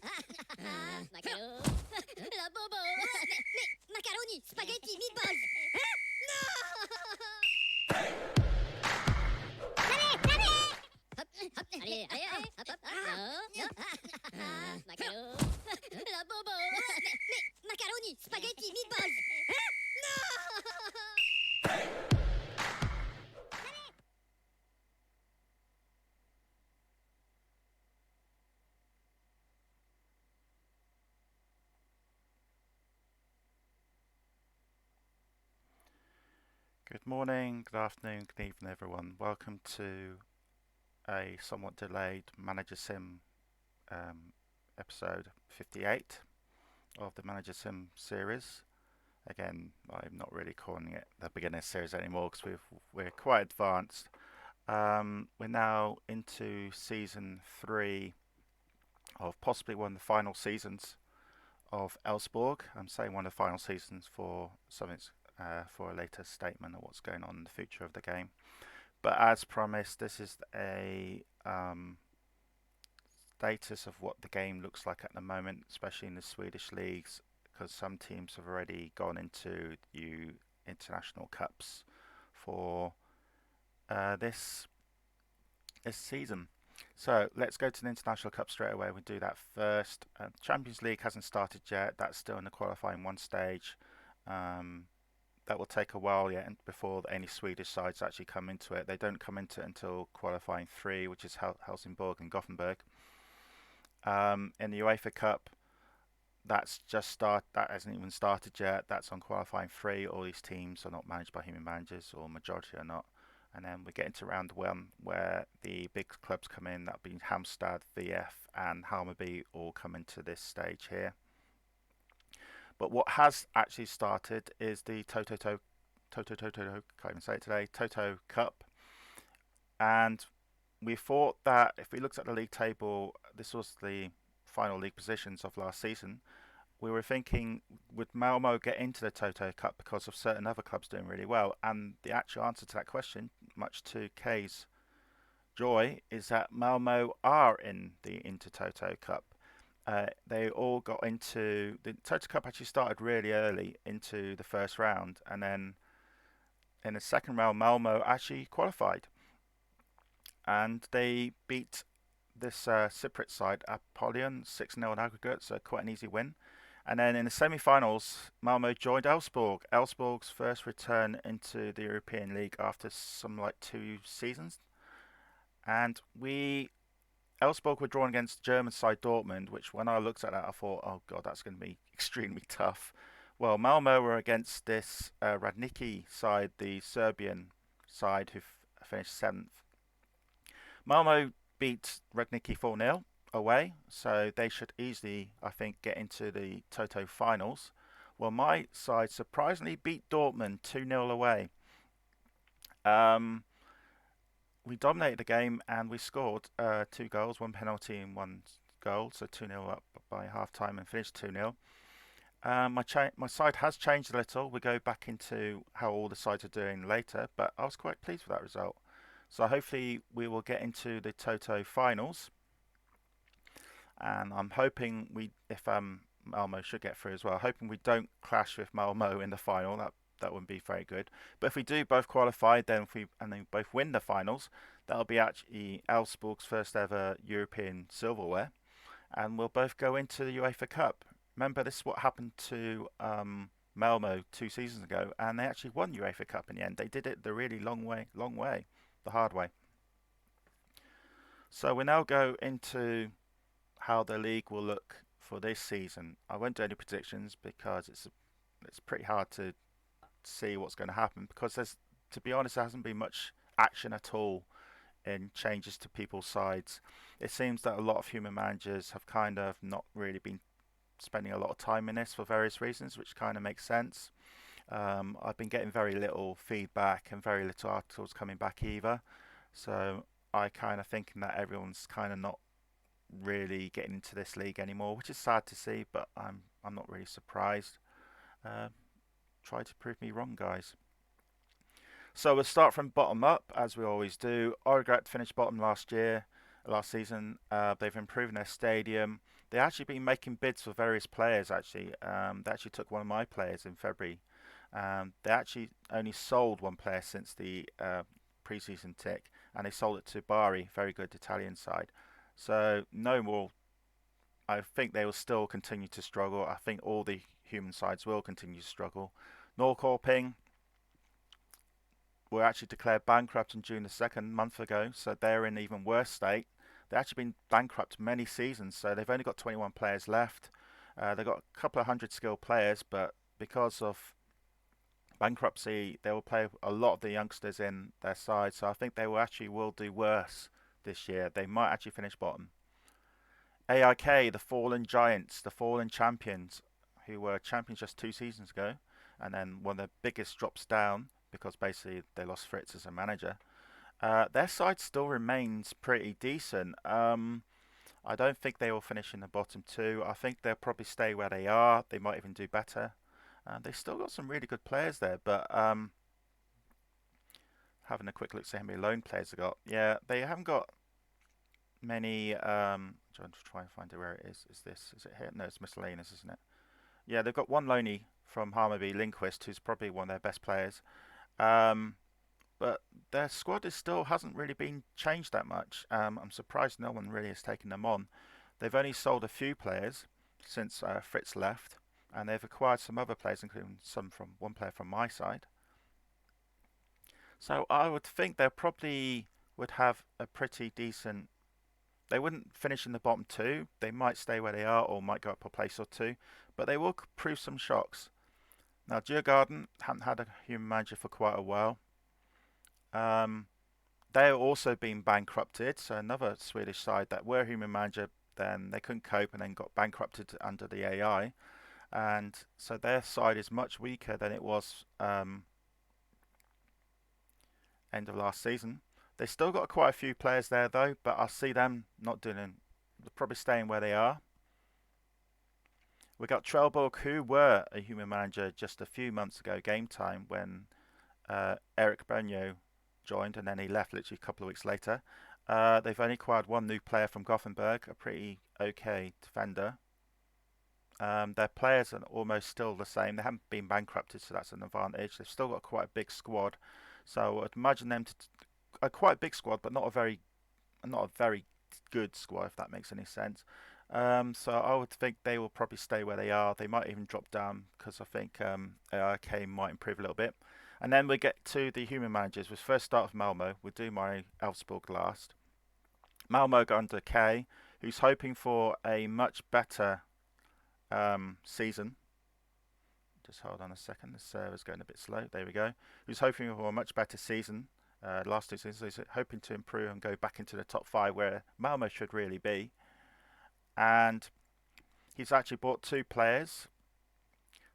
La bobo. Macaroni, spaghetti, meatballs. Allez, hop, hop. Non. Macaro. La bobo. Macaroni, spaghetti, meatballs. Good morning, good afternoon, good evening, everyone. Welcome to a somewhat delayed Managersim episode 58 of the Managersim series. Again, I'm not really calling it the beginner series anymore because we're quite advanced. We're now into season 3 of possibly one of the final seasons of Elfsborg. I'm saying one of the final seasons for something for a later statement of what's going on in the future of the game. But as promised, this is a status of what the game looks like at the moment, especially in the Swedish leagues, because some teams have already gone into the international cups for this season. So let's go to the international cup straight away. We'll do that first. Champions League hasn't started yet. That's still in the qualifying one stage. That will take a while yet before any Swedish sides actually come into it. They don't come into it until qualifying 3, which is Helsingborg and Gothenburg. In the UEFA Cup, that hasn't even started yet. That's on qualifying 3. All these teams are not managed by human managers, or majority are not. And then we get into round 1, where the big clubs come in. That'll be Halmstad, VF, and Hammarby all come into this stage here. But what has actually started is the Toto can't even say it today, Toto Cup. And we thought that if we looked at the league table, this was the final league positions of last season. We were thinking, would Malmo get into the Toto Cup because of certain other clubs doing really well? And the actual answer to that question, much to Kay's joy, is that Malmo are in the Intertoto Cup. They all got into the Toto Cup. Actually started really early into the first round, and then in the second round, Malmo actually qualified, and they beat this Cypriot side, Apollyon, 6-0 in aggregate, so quite an easy win. And then in the semi-finals, Malmo joined Elfsborg. Elfsborg's first return into the European League after some like 2 seasons, and Elfsborg were drawn against the German side Dortmund, which when I looked at that, I thought, oh god, that's going to be extremely tough. Well, Malmo were against this Radniki side, the Serbian side, who finished 7th. Malmo beat Radniki 4-0 away, so they should easily, I think, get into the Toto finals. Well, my side surprisingly beat Dortmund 2-0 away. We dominated the game and we scored 2 goals, 1 penalty and 1 goal, so 2-0 up by half time and finished 2-0. My side has changed a little. We go back into how all the sides are doing later, but I was quite pleased with that result. So hopefully we will get into the Toto finals, and I'm hoping if Malmo should get through as well. Hoping we don't clash with Malmo in the final. That wouldn't be very good. But if we do both qualify, then and then both win the finals, that'll be actually Elfsborg's first ever European silverware, and we'll both go into the UEFA Cup. Remember, this is what happened to Malmo 2 seasons ago, and they actually won UEFA Cup in the end. They did it the really long way, the hard way. So we now go into how the league will look for this season. I won't do any predictions because it's pretty hard to see what's going to happen, because to be honest, there hasn't been much action at all in changes to people's sides. It seems that a lot of human managers have kind of not really been spending a lot of time in this for various reasons, which kind of makes sense. I've been getting very little feedback and very little articles coming back either, so I kind of thinking that everyone's kind of not really getting into this league anymore, which is sad to see, but I'm not really surprised. Uh, Try to prove me wrong, guys. So we'll start from bottom up, as we always do. Orgrat finished bottom last year. last season. They've improved their stadium. They've actually been making bids for various players. Actually, they actually took one of my players in February. They actually only sold one player since the preseason tick, and they sold it to Bari, very good Italian side. So no more. I think they will still continue to struggle. I think all the human sides will continue to struggle. Norrköping were actually declared bankrupt in June the 2nd, month ago, so they're in even worse state. They've actually been bankrupt many seasons, so they've only got 21 players left. They've got a couple of hundred skilled players, but because of bankruptcy, they will play a lot of the youngsters in their side, so I think they will do worse this year. They might actually finish bottom. AIK, the fallen giants, the fallen champions, who were champions just 2 seasons ago, and then one of the biggest drops down because basically they lost Fritz as a manager. Their side still remains pretty decent. I don't think they will finish in the bottom two. I think they'll probably stay where they are. They might even do better. They've still got some really good players there, but having a quick look, see how many loan players they got. Yeah, they haven't got many. Trying to try and find it where it is. Is it here? No, it's miscellaneous, isn't it? Yeah, they've got one loanee from Hammarby, Lindqvist, who's probably one of their best players. Um, but their squad still hasn't really been changed that much. I'm surprised no one really has taken them on. They've only sold a few players since Fritz left, and they've acquired some other players, including one player from my side. So I would think they probably would have a pretty decent. They wouldn't finish in the bottom two. They might stay where they are, or might go up a place or two, but they will prove some shocks. Now, Djurgården haven't had a human manager for quite a while. They've also been bankrupted, so another Swedish side that were human manager, then they couldn't cope and then got bankrupted under the AI, and so their side is much weaker than it was end of last season. They still got quite a few players there though, but I see them not doing, probably staying where they are. We got Trelleborg, who were a human manager just a few months ago, game time, when Eric Bernio joined, and then he left literally a couple of weeks later. They've only acquired one new player from Gothenburg, a pretty okay defender. Their players are almost still the same. They haven't been bankrupted, so that's an advantage. They've still got quite a big squad, so I'd imagine them to a quite big squad, but not a very good squad, if that makes any sense. So I would think they will probably stay where they are. They might even drop down because I think AIK might improve a little bit. And then we get to the human managers. We first start with Malmo. We'll do my Elfsborg last. Malmo go under K, who's hoping for a much better season. Just hold on a second. The server's going a bit slow. There we go. Who's hoping for a much better season. Last 2 seasons, he's hoping to improve and go back into the top 5 where Malmo should really be. And he's actually bought 2 players.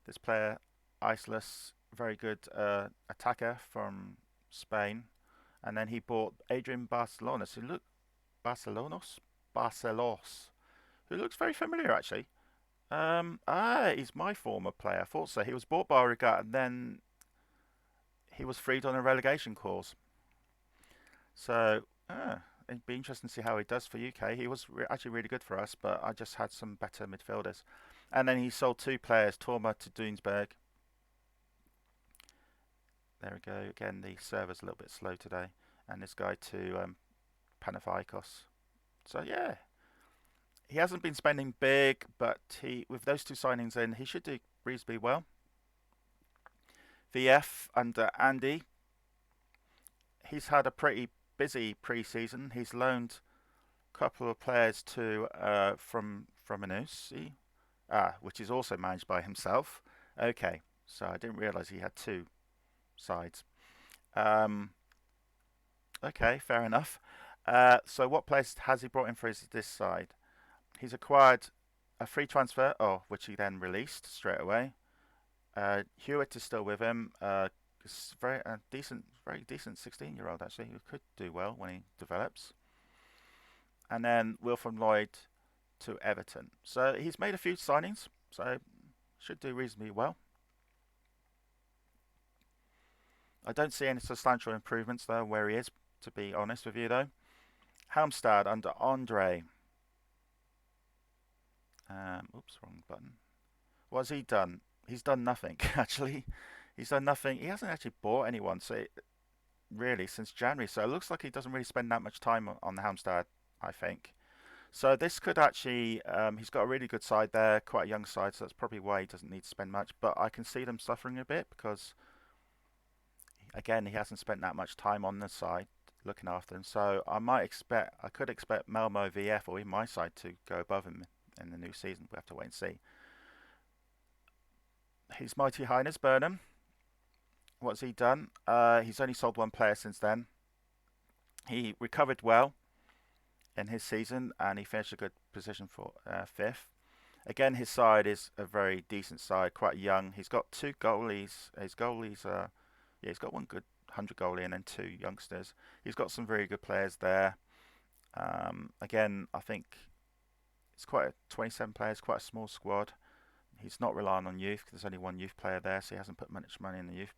This player, Islas, very good attacker from Spain, and then he bought Adrian Barcelonas, Barcelos, who looks very familiar actually. He's my former player. I thought so. He was bought by Regat, and then he was freed on a relegation clause. So it'd be interesting to see how he does for UK. He was actually really good for us, but I just had some better midfielders. And then he sold 2 players, Torma to Duisburg. There we go. Again, the server's a little bit slow today. And this guy to Panathinaikos. So yeah, he hasn't been spending big, but with those 2 signings in, he should do reasonably well. VF under Andy, he's had a pretty busy pre-season. He's loaned a couple of players to from Managersim, which is also managed by himself. Okay, so I didn't realise he had 2 sides. Okay, fair enough. So what players has he brought in for this side? He's acquired a free transfer, which he then released straight away. Hewitt is still with him. Very decent 16-year-old actually, who could do well when he develops. And then Wilfred Lloyd to Everton. So he's made a few signings, so should do reasonably well. I don't see any substantial improvements though where he is, to be honest with you though. Halmstad under Andre. Oops, wrong button. What has he done? He's done nothing, actually. He's done nothing. He hasn't actually bought anyone, so really, since January. So it looks like he doesn't really spend that much time on the Halmstad, I think. So this could actually, he's got a really good side there, quite a young side, so that's probably why he doesn't need to spend much. But I can see them suffering a bit because, again, he hasn't spent that much time on the side looking after them. So I could expect Malmo, VF, or even my side to go above him in the new season. We have to wait and see. His Mighty Highness Burnham. What's he done? He's only sold one player since then. He recovered well in his season and he finished a good position for fifth. Again, his side is a very decent side, quite young. He's got two goalies. His goalies are, yeah, he's got one good 100 goalie and then two youngsters. He's got some very good players there. Again, I think it's quite 27 players, quite a small squad. He's not relying on youth because there's only one youth player there, so he hasn't put much money in the youth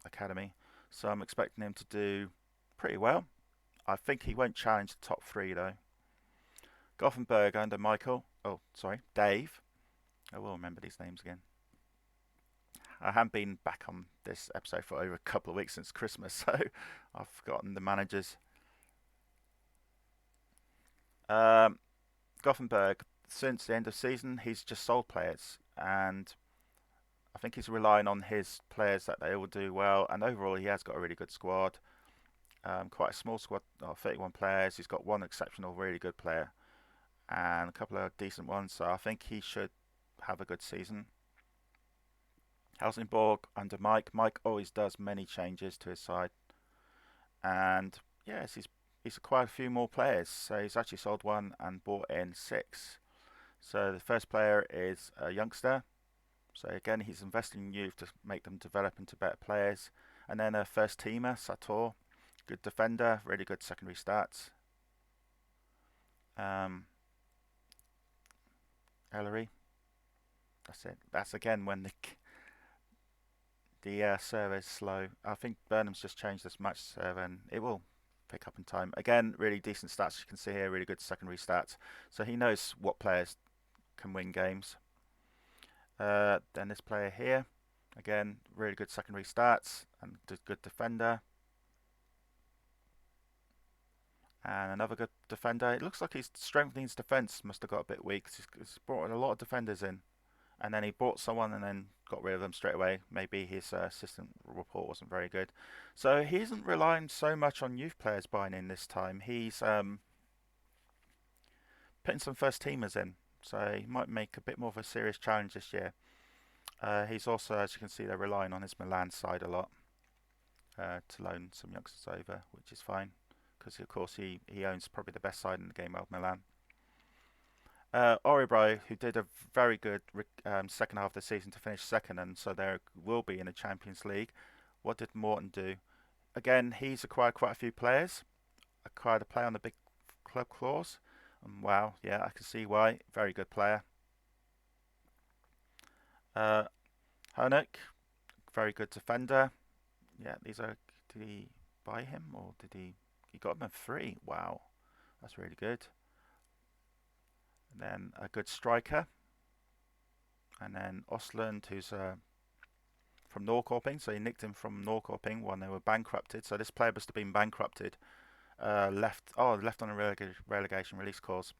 academy. So I'm expecting him to do pretty well. I think he won't challenge the top three though. Gothenburg under Dave. I will remember these names again. I haven't been back on this episode for over a couple of weeks since Christmas, so I've forgotten the managers. Gothenburg, since the end of season, he's just sold players, and I think he's relying on his players that they will do well. And overall, he has got a really good squad. Quite a small squad, 31 players. He's got one exceptional, really good player, and a couple of decent ones. So I think he should have a good season. Helsingborg under Mike. Mike always does many changes to his side, and yes, he's acquired a few more players. So he's actually sold one and bought in 6. So the first player is a youngster. So again, he's investing in youth to make them develop into better players. And then a first teamer, Sator, good defender, really good secondary stats. Ellery. That's it. That's again when the server is slow. I think Burnham's just changed this match server and it will pick up in time. Again, really decent stats. You can see here, really good secondary stats. So he knows what players can win games. Then this player here, again, really good secondary stats and good defender. And another good defender. It looks like he's strengthening his defence. Must have got a bit weak. He's brought a lot of defenders in. And then he bought someone and then got rid of them straight away. Maybe his assistant report wasn't very good. So he isn't relying so much on youth players buying in this time. He's putting some first teamers in. So he might make a bit more of a serious challenge this year. He's also, as you can see, they're relying on his Milan side a lot to loan some youngsters over, which is fine. Because, of course, he owns probably the best side in the game of Milan. Oribro, who did a very good second half of the season to finish second, and so they will be in the Champions League. What did Morton do? Again, he's acquired quite a few players. Acquired a player on the big club clause. Wow, yeah, I can see why. Very good player. Honeck, very good defender. Yeah, these are. Did he buy him or did he? He got him for free. Wow, that's really good. And then a good striker. And then Osland, who's from Norrköping. So he nicked him from Norrköping when they were bankrupted. So this player must have been bankrupted. Left on a relegation release clause.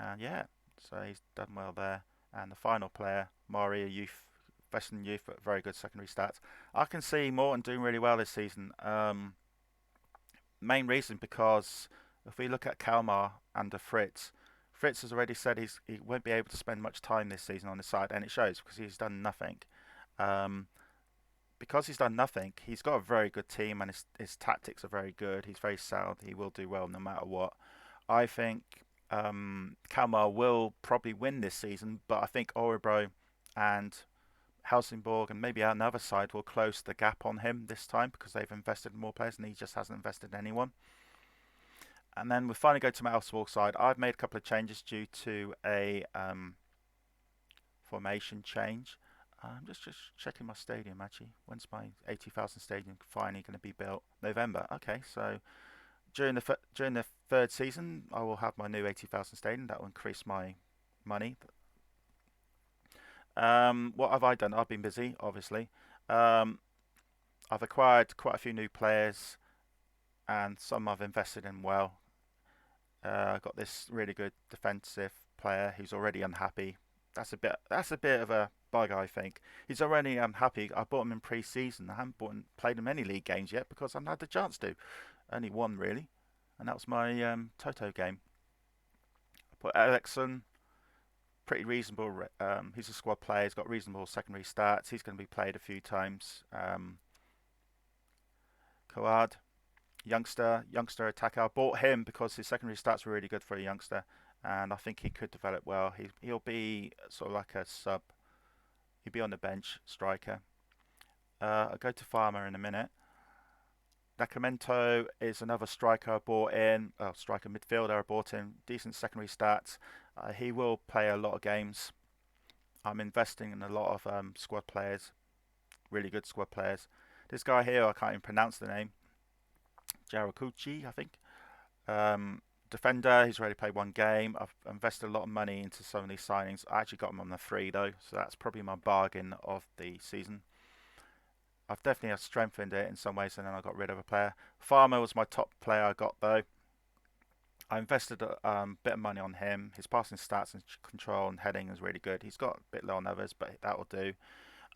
And yeah, so he's done well there. And the final player, Maria Youth, Western Youth, but very good secondary stats. I can see Morton doing really well this season. Main reason because if we look at Kalmar under Fritz has already said he won't be able to spend much time this season on the side, and it shows because he's done nothing. Because he's done nothing, he's got a very good team and his tactics are very good. He's very sound. He will do well no matter what. I think Kalmar will probably win this season, but I think Örebro and Helsingborg and maybe another side will close the gap on him this time because they've invested in more players and he just hasn't invested in anyone. And then we finally go to my Elfsborg side. I've made a couple of changes due to a formation change. I'm just checking my stadium actually. When's my 80,000 stadium finally going to be built? November. Okay, so during the third season, I will have my new 80,000 stadium. That will increase my money. What have I done? I've been busy, obviously. Um, I've acquired quite a few new players, and some I've invested in well. I've got this really good defensive player who's already unhappy. That's a bit of a bug, I think. He's already unhappy. I bought him in pre-season. I haven't played him any league games yet because I haven't had the chance to. Only one really, and that was my Toto game. I put Ericsson, pretty reasonable. He's a squad player. He's got reasonable secondary stats. He's going to be played a few times. Coad, youngster attacker. I bought him because his secondary stats were really good for a youngster, and I think he could develop well. He'll be sort of like a sub. He'll be on the bench striker. I'll go to Farmer in a minute. Nacamento is another striker I bought in. Striker midfielder I bought in. Decent secondary stats. He will play a lot of games. I'm investing in a lot of squad players, really good squad players. This guy here, I can't even pronounce the name. Jarakuchi, I think. Defender, he's already played one game. I've invested a lot of money into some of these signings. I actually got him on the free though, so that's probably my bargain of the season. I've definitely strengthened it in some ways, and then I got rid of a player. Farmer was my top player I got though. I invested a bit of money on him. His passing stats and control and heading is really good. He's got a bit low on others, but that will do.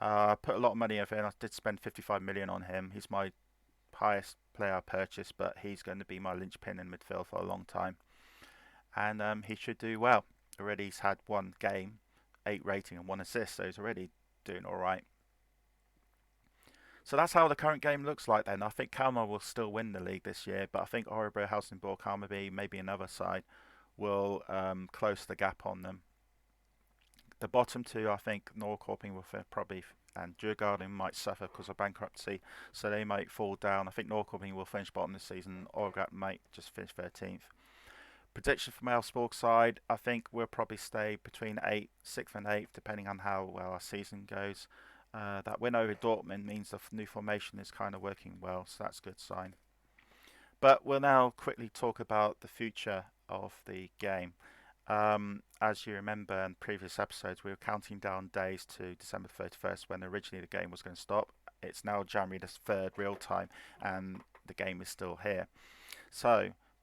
I put a lot of money in. I did spend 55 million on him. He's my highest player I purchased, but he's going to be my linchpin in midfield for a long time. And he should do well. Already he's had one game, 8 rating and 1 assist, so he's already doing all right. So that's how the current game looks like then. I think Kalmar will still win the league this year, but I think Örebro, Helsingborg, Hammarby, maybe another side will close the gap on them. The bottom two, I think Norrköping will probably, and Djurgården might suffer because of bankruptcy, so they might fall down. I think Norrköping will finish bottom this season. Örebro might just finish 13th. Prediction from Elfsborg side, I think we'll probably stay between 6th and 8th, depending on how well our season goes. That win over Dortmund means the new formation is kind of working well, so that's a good sign. But we'll now quickly talk about the future of the game. As you remember in previous episodes, we were counting down days to December 31st when originally the game was going to stop. It's now January the 3rd real time, and the game is still here.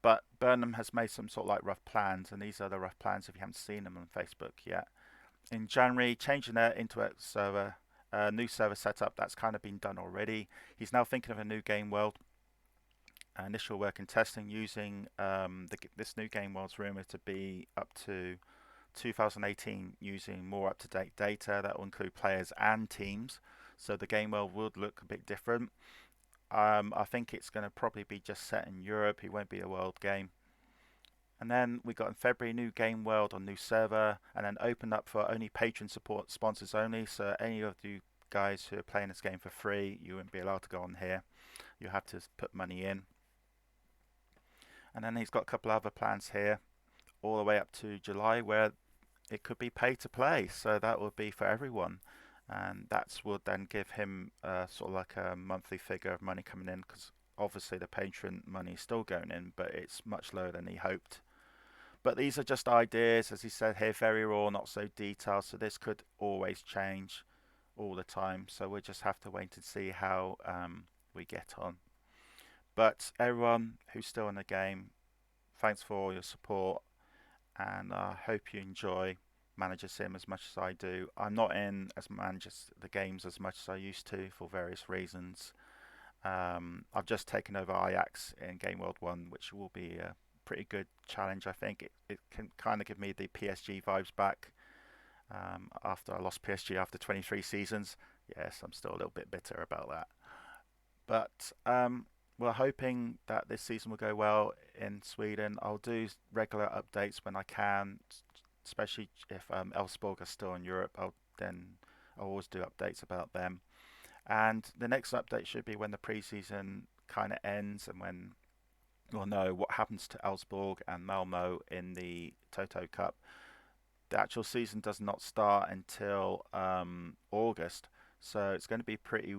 But Burnham has made some sort of like rough plans, and these are the rough plans if you haven't seen them on Facebook yet. In January, changing their Interact server, new server setup, that's kind of been done already. He's now thinking of a new game world. Initial work and testing using this new game world's rumored to be up to 2018 using more up-to-date data that will include players and teams. So the game world would look a bit different. I think it's going to probably be just set in Europe. It won't be a world game. And then we got in February new game world on new server, and then opened up for only patron support sponsors only. So any of you guys who are playing this game for free, you won't be allowed to go on here. You have to put money in. And then he's got a couple other plans here, all the way up to July, where it could be pay to play. So that would be for everyone, and that would then give him sort of like a monthly figure of money coming in, because obviously the patron money is still going in, but it's much lower than he hoped. But these are just ideas, as he said here, very raw, not so detailed, so this could always change all the time. So we'll just have to wait and see how we get on. But everyone who's still in the game, thanks for all your support, and I hope you enjoy Managersim as much as I do. I'm not in as the games as much as I used to for various reasons. I've just taken over Ajax in Game World 1, which will be a pretty good challenge, I think. It can kind of give me the PSG vibes back after I lost PSG after 23 seasons. Yes, I'm still a little bit bitter about that. But we're hoping that this season will go well in Sweden. I'll do regular updates when I can, especially if Elfsborg are still in Europe. I'll always do updates about them. And the next update should be when the preseason kind of ends, and when we'll know what happens to Elfsborg and Malmo in the Toto Cup. The actual season does not start until August, so it's going to be pretty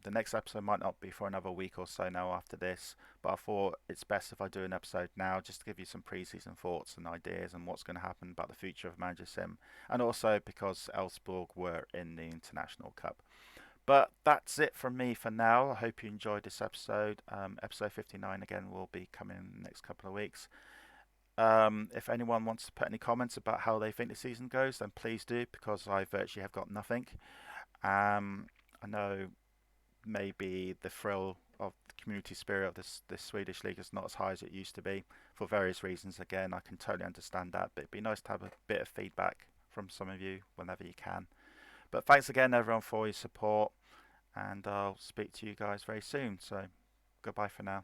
the next episode might not be for another week or so now after this, but I thought it's best if I do an episode now just to give you some pre-season thoughts and ideas and what's going to happen about the future of Managersim, and also because Elfsborg were in the International Cup. But that's it from me for now. I hope you enjoyed this episode. Episode 59 again will be coming in the next couple of weeks. If anyone wants to put any comments about how they think the season goes, then please do, because I virtually have got nothing. I know maybe the thrill of the community spirit of this Swedish league is not as high as it used to be for various reasons. Again, I can totally understand that, but it'd be nice to have a bit of feedback from some of you whenever you can. But thanks again, everyone, for your support, and I'll speak to you guys very soon. So, goodbye for now.